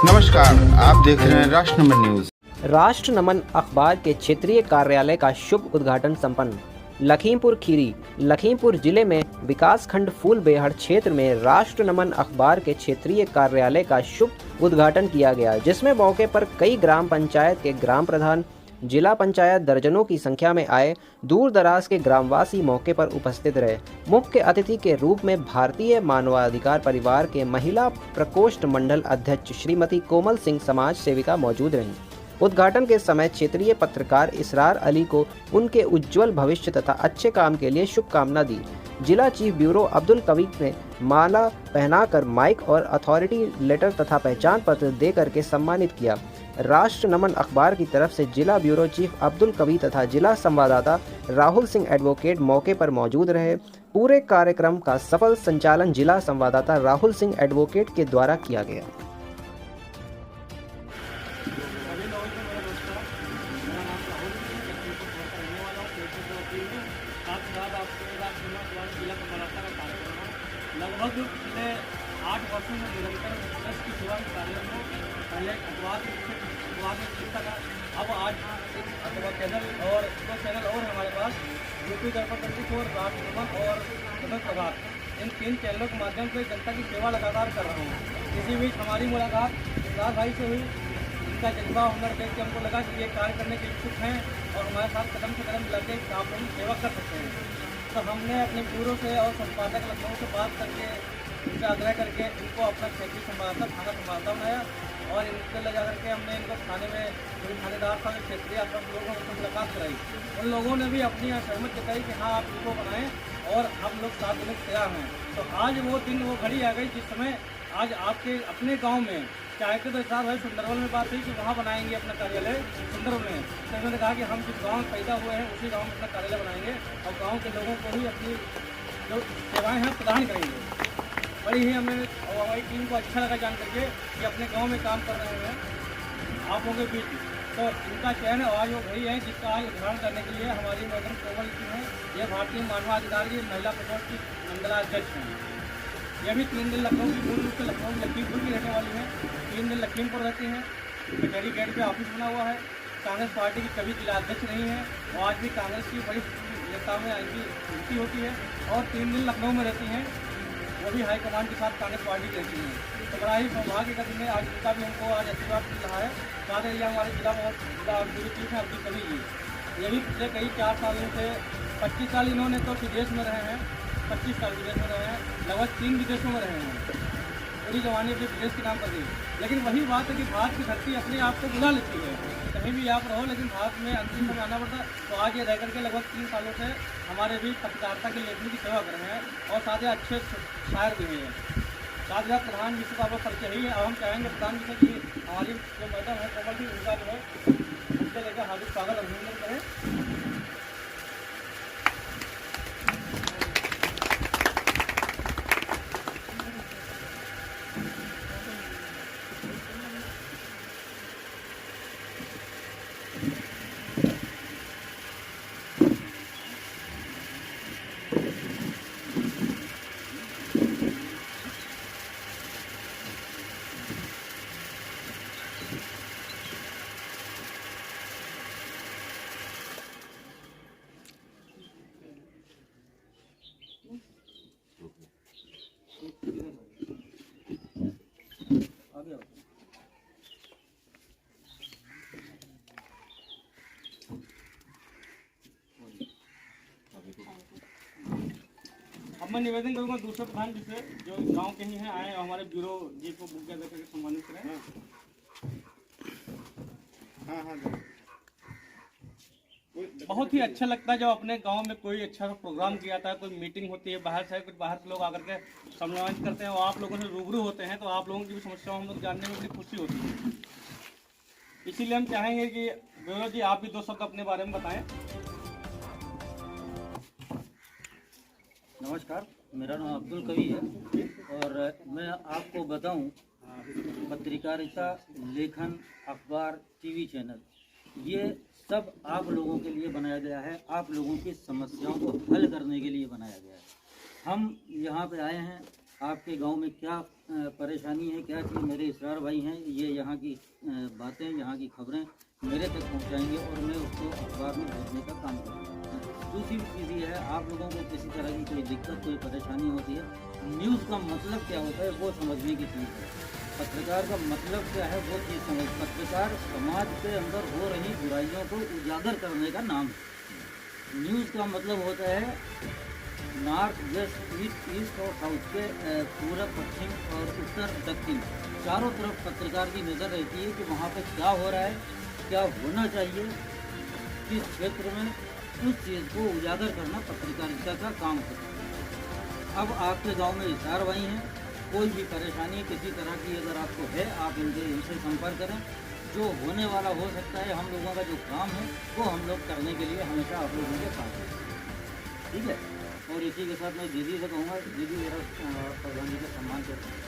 नमस्कार, आप देख रहे हैं राष्ट्र नमन न्यूज। राष्ट्र नमन अखबार के क्षेत्रीय कार्यालय का शुभ उद्घाटन संपन्न। लखीमपुर खीरी लखीमपुर जिले में विकासखंड फूलबेहड़ क्षेत्र में राष्ट्र नमन अखबार के क्षेत्रीय कार्यालय का शुभ उद्घाटन किया गया, जिसमें मौके पर कई ग्राम पंचायत के ग्राम प्रधान, जिला पंचायत दर्जनों की संख्या में आए दूर दराज के ग्रामवासी मौके पर उपस्थित रहे। मुख्य अतिथि के रूप में भारतीय मानवाधिकार परिवार के महिला प्रकोष्ठ मंडल अध्यक्ष श्रीमती कोमल सिंह समाज सेविका मौजूद रहीं। उद्घाटन के समय क्षेत्रीय पत्रकार इसरार अली को उनके उज्जवल भविष्य तथा अच्छे काम के लिए शुभकामना दी। जिला चीफ ब्यूरो अब्दुल कवी ने माला पहनाकर माइक और अथॉरिटी लेटर तथा पहचान पत्र दे करके सम्मानित किया। राष्ट्र नमन अखबार की तरफ से जिला ब्यूरो चीफ अब्दुल कवी तथा जिला संवाददाता राहुल सिंह एडवोकेट मौके पर मौजूद रहे। पूरे कार्यक्रम का सफल संचालन जिला संवाददाता राहुल सिंह एडवोकेट के द्वारा किया गया। लगभग पिछले 8 वर्षों में निरंतर प्रेस की सेवा के कार्य में पहले अखबार में लिखता था। अब आज एक अखबार चैनल और 2 चैनल और हमारे पास यूपी दर्पण 24 और राष्ट्र नमन और सदन प्रभात, इन 3 चैनलों के माध्यम से जनता की सेवा लगातार कर रहा हूँ। इसी बीच हमारी मुलाकात इसरार भाई से हुई। इनका जज्बा हुनर देख के हमको लगा कि ये कार्य करने के इच्छुक हैं और हमारे साथ कदम से कदम मिला के आप लोग सेवा कर सकते हैं। तो हमने अपने ब्यूरो से और संपादक लखनऊ से बात करके उनसे आग्रह करके इनको अपना क्षेत्रीय संवाददाता थाना संवाददाता बनाया और इनसे ले जा करके हमने इनको थाने में जो थानेदार था क्षेत्रीय आप लोगों से मुलाकात कराई। उन लोगों ने भी अपनी सहमत जताई कि हाँ आप इनको बनाएं और हम लोग 7 दिन तैयार हैं। तो आज वो दिन वो घड़ी आ गई जिस समय आज आपके अपने गाँव में चाहते तो साहब भाई सुंदरबन में बात हुई कि वहाँ बनाएंगे अपना कार्यालय सुंदरबन में। तो उन्होंने कहा कि हम जिस गाँव में पैदा हुए हैं उसी गाँव में अपना कार्यालय बनाएंगे और गाँव के लोगों को ही अपनी जो सेवाएं हैं प्रदान करेंगे। बड़ी ही हमें और हमारी टीम को अच्छा लगा जान करके कि अपने गाँव में काम कर रहे हैं आप लोगों के बीच। तो इनका चयन आज वो घड़ी है जिसका आज उद्घाटन करने के लिए हमारी मैडम कोमल जी हैं। ये भारतीय मानवाधिकार की महिला प्रकोष्ठ की मंडलाध्यक्ष हैं। ये भी 3 दिन लखनऊ की मूल रूप से लखनऊ लखीमपुर की रहने वाली हैं। 3 दिन लखीमपुर रहती हैं। कचहरी गेट पे ऑफिस बना हुआ है। कांग्रेस पार्टी की कभी जिला अध्यक्ष रही है और आज भी कांग्रेस की वरिष्ठ नेताओं में इनकी नियुक्ति होती है और 3 दिन लखनऊ में रहती हैं, वो भी हाईकमान के साथ कांग्रेस पार्टी की रहती हैं। तो बड़ा ही सौभाग्य का दिन है आज उनका भी हमको आज आशीर्वाद मिल रहा है। साथ ही हमारे जिला ब्यूरो चीफ हैं अब्दुल कवी जी, ये भी पिछले कई 4 सालों से 25 साल इन्होंने तो विदेश में रहे हैं, 25 साल विदेश में रहे हैं, लगभग 3 विदेशों में रहे हैं। पूरी जवानी अपने विदेश के नाम पर दी। लेकिन वही बात है कि भारत की धरती अपने आप को बुला लेती है, कहीं भी आप रहो लेकिन भारत में अंतिम समय आना पड़ता। तो आज ये रह करके लगभग 3 सालों से हमारे भी पत्रकारिता के लेखन की सेवा कर रहे हैं और साथ ही अच्छे शायर भी हैं। साथ ही प्रधान जी का परिचय ही है। अब हम चाहेंगे प्रधान जी से कि हमारी जो मैडम है कोमल जी उनका जो है उनसे लेकर हार्दिक स्वागत अभिनंदन करें। अब मैं निवेदन करूँगा दूसरे प्रधान जी से जो गांव के ही हैं आए हमारे ब्यूरो जी को बुक देकर के सम्मानित करें। हाँ। बहुत ही अच्छा लगता है जब अपने गांव में कोई अच्छा प्रोग्राम किया जाता है, कोई मीटिंग होती है, बाहर से कुछ बाहर के लोग आकर के सम्मानित करते हैं और आप लोगों से रूबरू होते हैं तो आप लोगों की भी समस्याओं हम लोग जानने में बड़ी खुशी होती है। इसीलिए हम चाहेंगे कि ब्यूरो जी आप भी 2 शब्द अपने बारे में बताएं। नमस्कार, मेरा नाम अब्दुल कवी है और मैं आपको बताऊं पत्रकारिता, लेखन, अखबार, टीवी चैनल ये सब आप लोगों के लिए बनाया गया है, आप लोगों की समस्याओं को हल करने के लिए बनाया गया है। हम यहाँ पे आए हैं आपके गांव में क्या परेशानी है, क्या चीज़, मेरे इसरार भाई हैं, ये यहाँ की बातें, यहाँ की खबरें मेरे तक पहुँचाएंगे और मैं उसको अखबार में भेजने का काम करूँगा। दूसरी चीज़ ये है, आप लोगों को किसी तरह की कोई दिक्कत, कोई परेशानी होती है, न्यूज़ का मतलब क्या होता है वो समझने की चीज़ है। पत्रकार का मतलब क्या है वो चीज़ समझ, पत्रकार समाज के अंदर हो रही बुराइयों को उजागर करने का नाम है। न्यूज़ का मतलब होता है नॉर्थ, वेस्ट, ईस्ट और साउथ के पूरब, पश्चिम और उत्तर, दक्षिण, चारों तरफ पत्रकार की नज़र रहती है कि वहाँ पे क्या हो रहा है, क्या होना चाहिए, किस क्षेत्र में, उस चीज़ को उजागर करना पत्रकारिता का काम होता है। अब आपके गांव में इसरार भाई हैं, कोई भी परेशानी किसी तरह की अगर आपको है, आप इनसे संपर्क करें। जो होने वाला हो सकता है, हम लोगों का जो काम है वो हम लोग करने के लिए हमेशा आप लोगों के साथ हैं, ठीक है। और इसी के साथ मैं दीदी से कहूँगा, दीदी मेरा प्रधान जी का सम्मान करते हैं।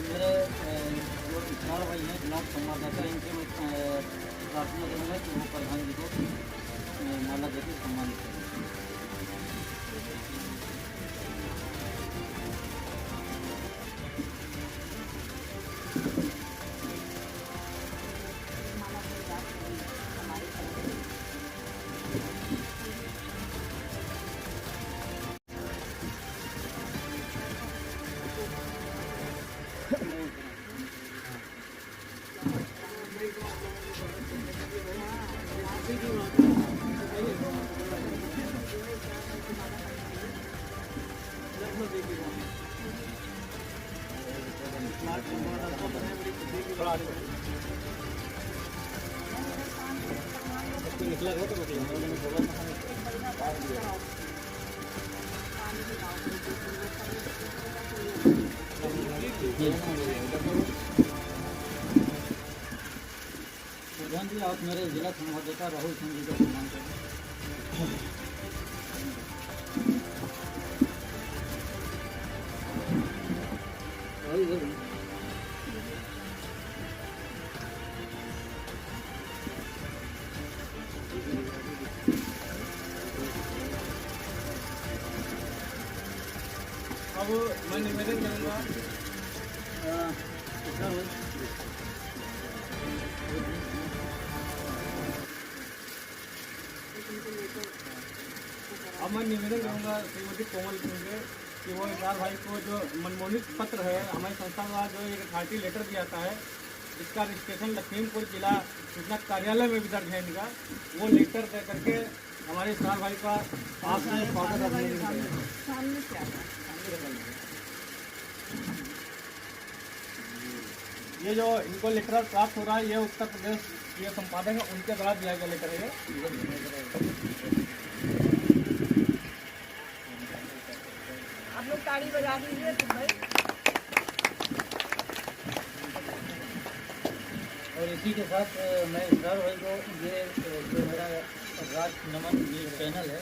मेरे जो इसरार भाई हैं, ब्लॉक संवाददाता, इनसे मैं प्रार्थना करूँगा कि वो प्रधान जी को माला देकर सम्मानित करें। प्रधान जी, आप मेरे जिला संवाददाता राहुल सिंह जी का सम्मान करें। अब मैं निवेदन करूँगा, अब मैं निवेदन करूँगा श्रीमती कोमल सिंह से कि वो इसरार भाई को जो मनमोहित पत्र है हमारी संस्था द्वारा जो एक अथॉरिटी लेटर दिया जाता है, इसका रजिस्ट्रेशन लखीमपुर जिला सूचना कार्यालय में भी दर्ज है इनका, वो लेटर दे करके हमारे इसरार भाई का आपसे स्वागत ये जो इनको लेटर प्राप्त हो रहा है, ये उत्तर प्रदेश ये संपादक है, उनके द्वारा दिया गया लेटर है ये। आप लोग ताली बजा दीजिए तुम भाई। और इसी के साथ मैं इसरार भाई को ये जो मेरा राज नमन न्यूज़ चैनल है,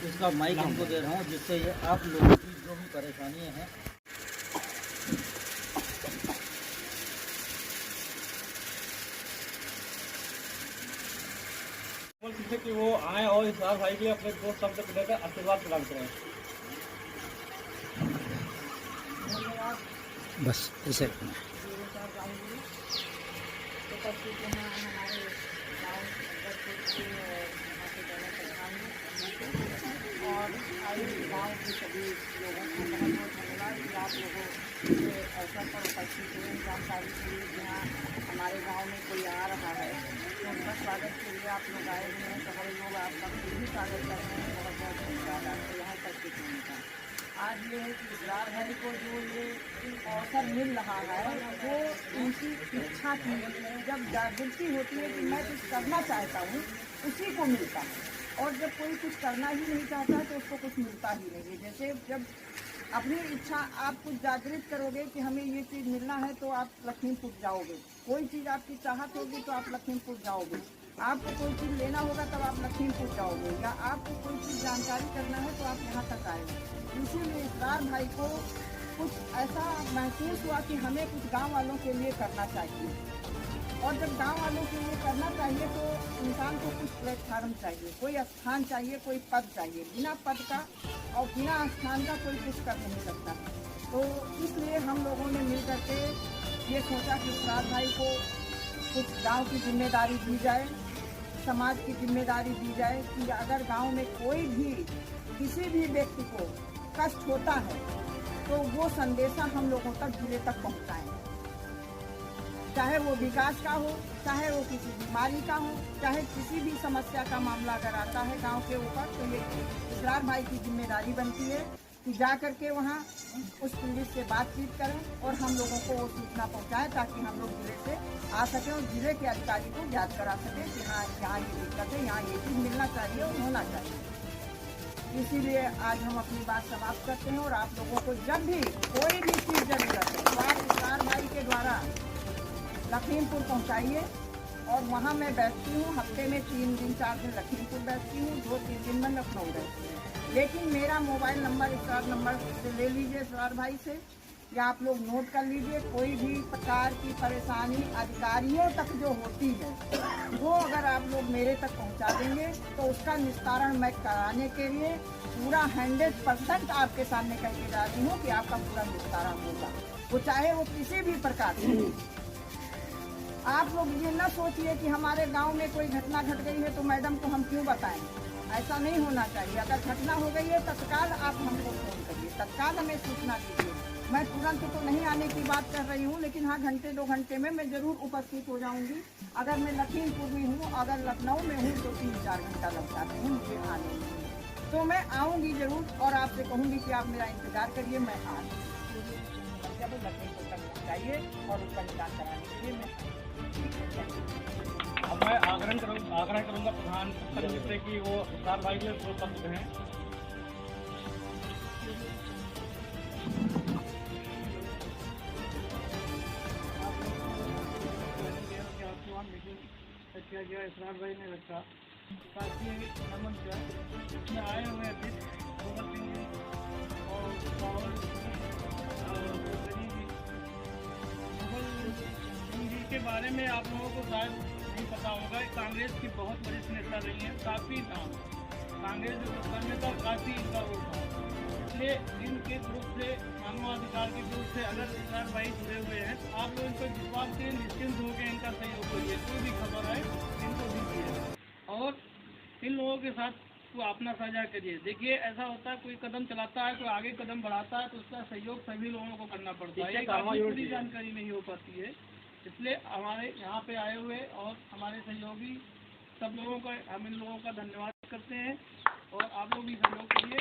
इसका माइक इनको दे रहा हूँ, जिससे ये आप लोगों की जो भी परेशानियाँ हैं कि वो आए और इसरार भाई के लिए अपने दो शब्द देकर आशीर्वाद प्रदान करें। बस ऐसे और गाँव के सभी लोगों को बहुत बहुत धन्यवाद कि आप लोगों के अवसर पर उपस्थित हुए, जानकारी के लिए। जहाँ हमारे गांव में कोई आ रहा है तो उनका स्वागत के लिए आप लोग आए हुए हैं, तो हम लोग आपका भी स्वागत कर रहे हैं। बहुत बहुत धन्यवाद आपको यहाँ उपस्थित होने का। आज ये है कि इसरार भाई को जो ये अवसर मिल रहा है वो उनकी इच्छा थी, जब जागृति होती है कि मैं कुछ करना चाहता हूँ उसी को मिलता है, और जब कोई कुछ करना ही नहीं चाहता तो उसको कुछ मिलता ही नहीं है। जैसे जब अपनी इच्छा आप कुछ जागृत करोगे कि हमें ये चीज़ मिलना है तो आप लखीमपुर जाओगे। कोई चीज़ आपकी चाहत होगी तो आप लखीमपुर जाओगे। आपको कोई चीज़ लेना होगा तब आप लखीमपुर जाओगे, या आपको कोई चीज़ जानकारी करना है तो आप यहाँ तक आएंगे। इसीलिए इसरार भाई को कुछ ऐसा महसूस हुआ कि हमें कुछ गाँव वालों के लिए करना चाहिए, और जब गांव वालों के लिए करना चाहिए तो इंसान को कुछ प्लेटफार्म चाहिए, कोई स्थान चाहिए, कोई पद चाहिए। बिना पद का और बिना स्थान का कोई कुछ कर नहीं सकता। तो इसलिए हम लोगों ने मिल करके ये सोचा कि इसरार भाई को कुछ गांव की जिम्मेदारी दी जाए, समाज की जिम्मेदारी दी जाए कि अगर गांव में कोई भी किसी भी व्यक्ति को कष्ट होता है तो वो संदेशा हम लोगों तक जिले तक पहुँचाएँ, चाहे वो विकास का हो, चाहे वो किसी बीमारी का हो, चाहे किसी भी समस्या का मामला अगर आता है गांव के ऊपर, तो ये इसरार भाई की जिम्मेदारी बनती है कि जा करके वहाँ उस पीड़ित से बातचीत करें और हम लोगों को वो सूचना पहुँचाएं, ताकि हम लोग जिले से आ सकें और जिले के अधिकारी को याद करा सकें कि हाँ यहाँ ये दिक्कत है, यहाँ ये चीज़ मिलना चाहिए और होना चाहिए। इसीलिए आज हम अपनी बात समाप्त करते हैं, और आप लोगों को जब भी कोई भी चीज़ जरूरत है तो आप इसरार भाई के द्वारा लखीमपुर पहुंचाइए। और वहां मैं बैठती हूँ, हफ्ते में 3 दिन 4 दिन लखीमपुर बैठती हूँ, 2-3 दिन में लखनऊ रहती हूँ। लेकिन मेरा मोबाइल नंबर इसरार नंबर से ले लीजिए, इसरार भाई से, या आप लोग नोट कर लीजिए। कोई भी प्रकार की परेशानी अधिकारियों तक जो होती है वो अगर आप लोग मेरे तक पहुंचा देंगे तो उसका निस्तारण मैं कराने के लिए पूरा 100% आपके सामने कह के जा रही हूँ कि आपका पूरा निस्तारण होगा, वो चाहे वो किसी भी प्रकार से। आप लोग ये न सोचिए कि हमारे गांव में कोई घटना घट गई है तो मैडम को हम क्यों बताएं, ऐसा नहीं होना चाहिए। अगर घटना हो गई है तत्काल आप हमको फोन करिए, तत्काल हमें सूचना दीजिए। मैं तुरंत तो नहीं आने की बात कर रही हूँ, लेकिन हाँ 1-2 घंटे में मैं ज़रूर उपस्थित हो जाऊँगी। अगर मैं लखीमपुर में हूँ, अगर लखनऊ में हूँ तो 3-4 घंटा लग जाते हैं मुझे आने में, तो मैं आऊँगी ज़रूर और आपसे कहूँगी कि आप मेरा इंतज़ार करिए, मैं आ जब लखीमपुर तक पहुँचाइए और उसका निदान कराने के लिए मैं। अब मैं आग्रह करूँगा प्रधान से कि वो इसरार भाई के दो शब्द हैं। किया गया इसरार भाई ने रखा, काफ़ी नमन किया। इसमें आए हुए थे भगत सिंह जी और रावल सिंह जी के बारे में आप लोगों को शायद नहीं पता होगा। कांग्रेस की बहुत वरिष्ठ नेता रही हैं, काफ़ी नाम कांग्रेस जो करने का काफ़ी इनका वो था। इसलिए इनके ग्रुप से, मानवाधिकार के ग्रुप से अगर इसरार भाई जुड़े हुए हैं तो आप लोग इनको विश्वास से निश्चिंत होकर इनका सहयोग करिए। कोई भी खबर आए इनको दीजिए और इन लोगों के साथ को अपना साझा करिए। देखिए ऐसा होता है, कोई कदम चलाता है, कोई आगे कदम बढ़ाता है तो उसका सहयोग सभी लोगों को करना पड़ता है। पूरी जानकारी नहीं हो पाती है, इसलिए हमारे यहाँ पे आए हुए और हमारे सहयोगी सब लोगों का, हम इन लोगों का धन्यवाद करते हैं और आप लोग भी सहयोग करिए।